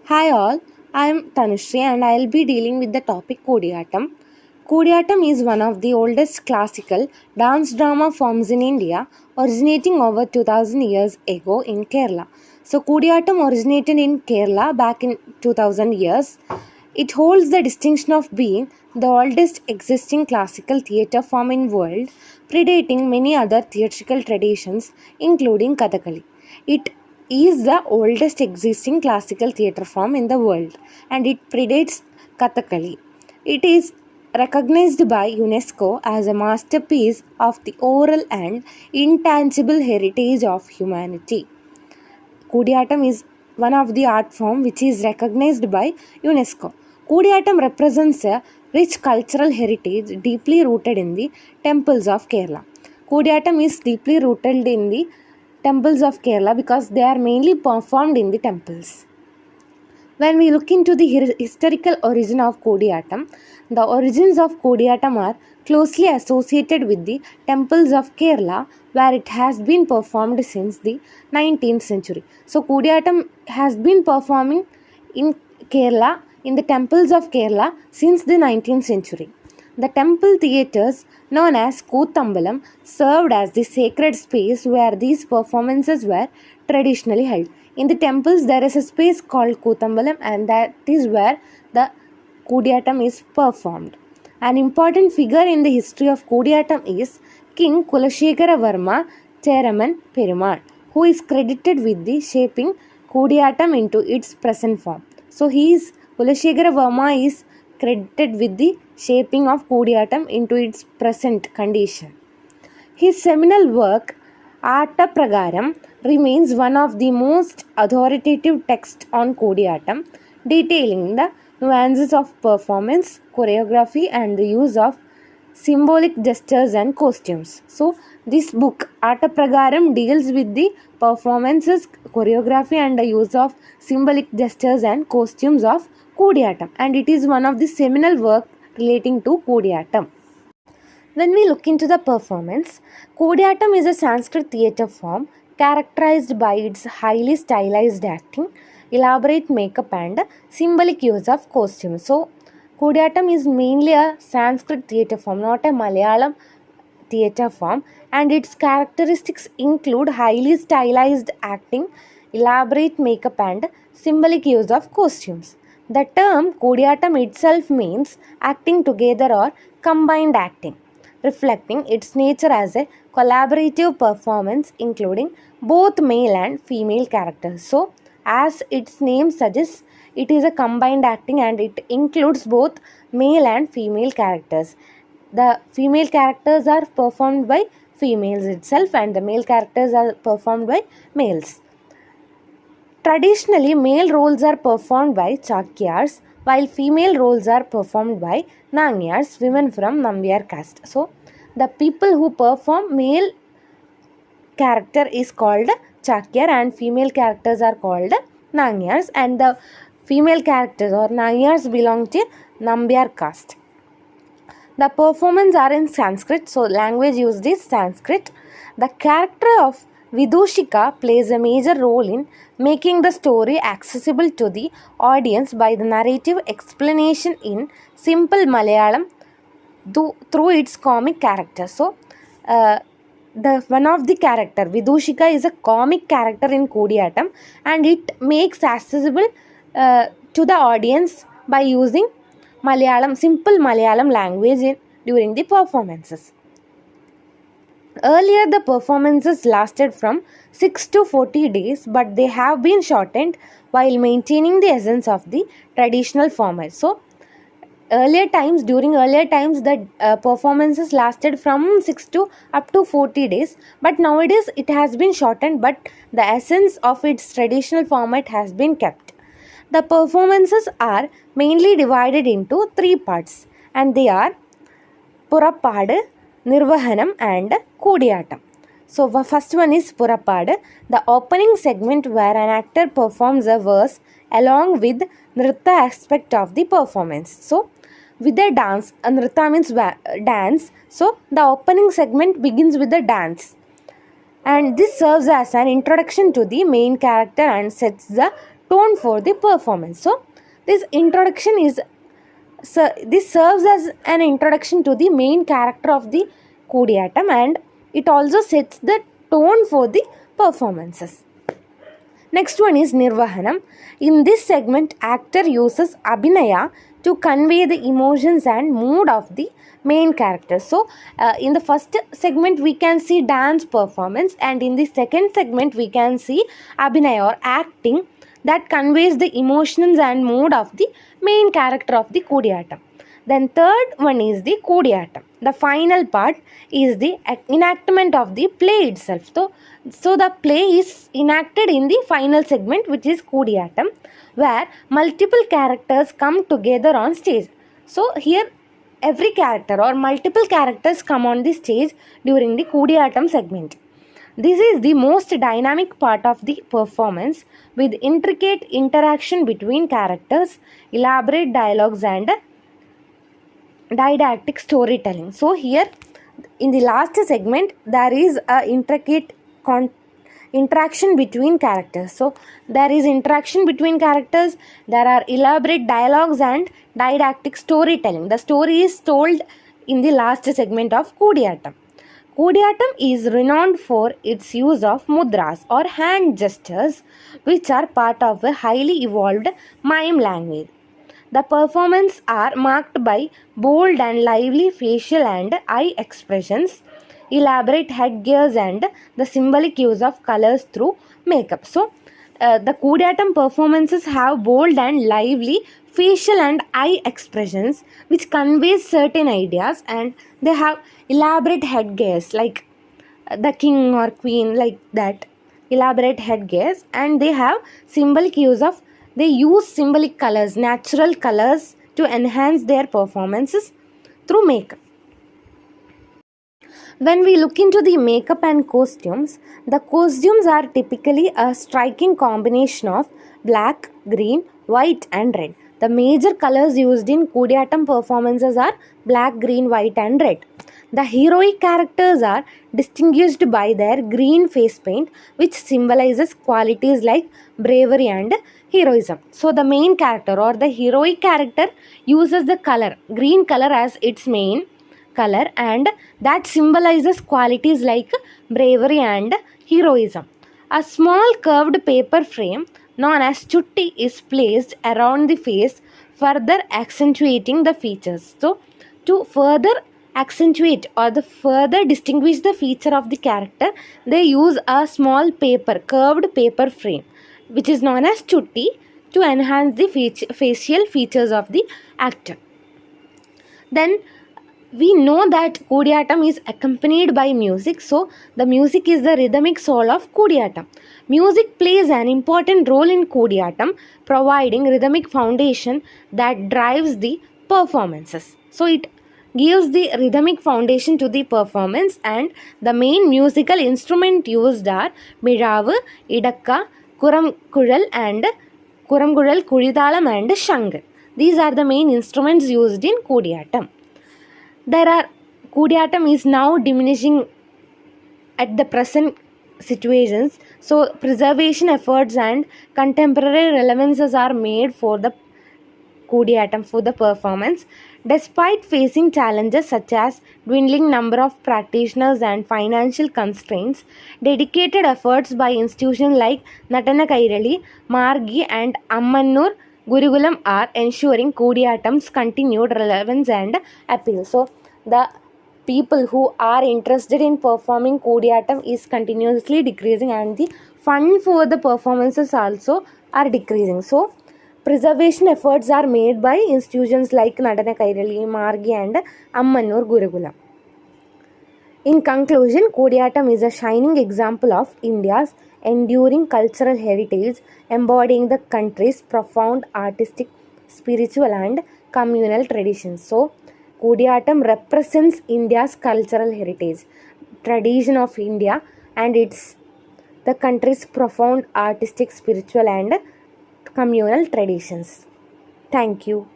Hi all, I am Thanusri and I will be dealing with the topic Koodiyattam. Koodiyattam is one of the oldest classical dance drama forms in India, originating over 2000 years ago in Kerala. So Koodiyattam originated in Kerala back in 2000 years. It holds the distinction of being the oldest existing classical theatre form in world, predating many other theatrical traditions including Kathakali. It is the oldest existing classical theatre form in the world and it predates Kathakali. It is recognized by UNESCO as a masterpiece of the oral and intangible heritage of humanity. Koodiyattam is one of the art form which is recognized by UNESCO. Koodiyattam represents a rich cultural heritage deeply rooted in the temples of Kerala. Koodiyattam is deeply rooted in the temples of Kerala because they are mainly performed in the temples. When we look into the historical origin of Koodiyattam, the origins of Koodiyattam are closely associated with the temples of Kerala, where it has been performed since the 19th century. So, Koodiyattam has been performing in Kerala, in the temples of Kerala, since the 19th century. The temple theatres, known as Koothambalam, served as the sacred space where these performances were traditionally held. In the temples, there is a space called Koothambalam, and that is where the Koodiyattam is performed. An important figure in the history of Koodiyattam is King Kulashekara Varma Cheraman Perumal, who is credited with the shaping Koodiyattam into its present form. So, Kulashekara Varma is credited with the shaping of Koodiyattam into its present condition. His seminal work, Arta Pragaram, remains one of the most authoritative texts on Koodiyattam, detailing the nuances of performance, choreography, and the use of symbolic gestures and costumes. So, this book, Arta Pragaram, deals with the performances, choreography, and the use of symbolic gestures and costumes of Koodiyattam, and it is one of the seminal work relating to Koodiyattam. When we look into the performance, Koodiyattam is a Sanskrit theatre form characterized by its highly stylized acting, elaborate makeup, and symbolic use of costumes. So, Koodiyattam is mainly a Sanskrit theatre form, not a Malayalam theatre form, and its characteristics include highly stylized acting, elaborate makeup, and symbolic use of costumes. The term Koodiyattam itself means acting together or combined acting, reflecting its nature as a collaborative performance including both male and female characters. So, as its name suggests, it is a combined acting and it includes both male and female characters. The female characters are performed by females itself and the male characters are performed by males. Traditionally, male roles are performed by chakyars while female roles are performed by nangyars, women from Nambiar caste. So, the people who perform male character is called chakyar and female characters are called nangyars, and the female characters or nangyars belong to Nambiar caste. The performance are in Sanskrit, so language used is Sanskrit. The character of Vidushika plays a major role in making the story accessible to the audience by the narrative explanation in simple Malayalam through its comic character. So, the one of the character Vidushika is a comic character in Koodiyattam, and it makes accessible to the audience by using simple Malayalam language during the performances. Earlier, the performances lasted from 6 to 40 days, but they have been shortened while maintaining the essence of the traditional format. So, during earlier times, the performances lasted from 6 to up to 40 days, but nowadays it has been shortened, but the essence of its traditional format has been kept. The performances are mainly divided into three parts, and they are Purappadu, Nirvahanam, and Koodiyattam. So, the first one is Purappadu, the opening segment where an actor performs a verse along with Nritta aspect of the performance. So, with the dance, Nritta means dance. So, the opening segment begins with the dance, and this serves as an introduction to the main character and sets the tone for the performance. So this serves as an introduction to the main character of the Koodiyattam, and it also sets the tone for the performances. Next one is Nirvahanam. In this segment, actor uses Abhinaya to convey the emotions and mood of the main character. So, in the first segment, we can see dance performance, and in the second segment, we can see Abhinaya or acting that conveys the emotions and mood of the main character of the Koodiyattam. Then third one is the Koodiyattam. The final part is the enactment of the play itself. So the play is enacted in the final segment, which is Koodiyattam, where multiple characters come together on stage. So here every character or multiple characters come on the stage during the Koodiyattam segment. This is the most dynamic part of the performance, with intricate interaction between characters, elaborate dialogues and didactic storytelling. So here in the last segment there is a intricate interaction between characters. So there is interaction between characters, there are elaborate dialogues and didactic storytelling. The story is told in the last segment of Koodiyattam. Koodiyattam is renowned for its use of mudras or hand gestures, which are part of a highly evolved mime language. The performances are marked by bold and lively facial and eye expressions, elaborate headgears, and the symbolic use of colors through makeup. So, the Koodiyattam performances have bold and lively facial and eye expressions which conveys certain ideas, and they have elaborate headgears like the king or queen, like that elaborate headgears, and they use symbolic colors, natural colors, to enhance their performances through makeup. When we look into the makeup and costumes, the costumes are typically a striking combination of black, green, white and red. The major colors used in Koodiyattam performances are black, green, white and red. The heroic characters are distinguished by their green face paint, which symbolizes qualities like bravery and heroism. So the main character or the heroic character uses the green color as its main color, and that symbolizes qualities like bravery and heroism. A small curved paper frame known as chutti is placed around the face, further accentuating the features. So to further accentuate or further distinguish the feature of the character, they use a small curved paper frame, which is known as chutti, to enhance the facial features of the actor. Then we know that Koodiyattam is accompanied by music. So the music is the rhythmic soul of Koodiyattam. Music plays an important role in Koodiyattam, providing rhythmic foundation that drives the performances. So it gives the rhythmic foundation to the performance, and the main musical instrument used are Miravu, Idakka, Kuramkuzhal, Kulithalam and Shangar. These are the main instruments used in Koodiyattam. Koodiyattam is now diminishing at the present situations, so preservation efforts and contemporary relevances are made for the Koodiyattam for the performance. Despite facing challenges such as dwindling number of practitioners and financial constraints, dedicated efforts by institutions like Natana Kairali, Margi and Ammannur Gurukulam are ensuring Koodiyattam's continued relevance and appeal. So the people who are interested in performing Koodiyattam is continuously decreasing, and the fund for the performances also are decreasing. So preservation efforts are made by institutions like Nadana Kairali, Margi and Ammannur Gurukulam. In conclusion, Koodiyattam is a shining example of India's enduring cultural heritage, embodying the country's profound artistic, spiritual and communal traditions. So, Koodiyattam represents India's cultural heritage, tradition of India, and the country's profound artistic, spiritual and communal traditions. Thank you.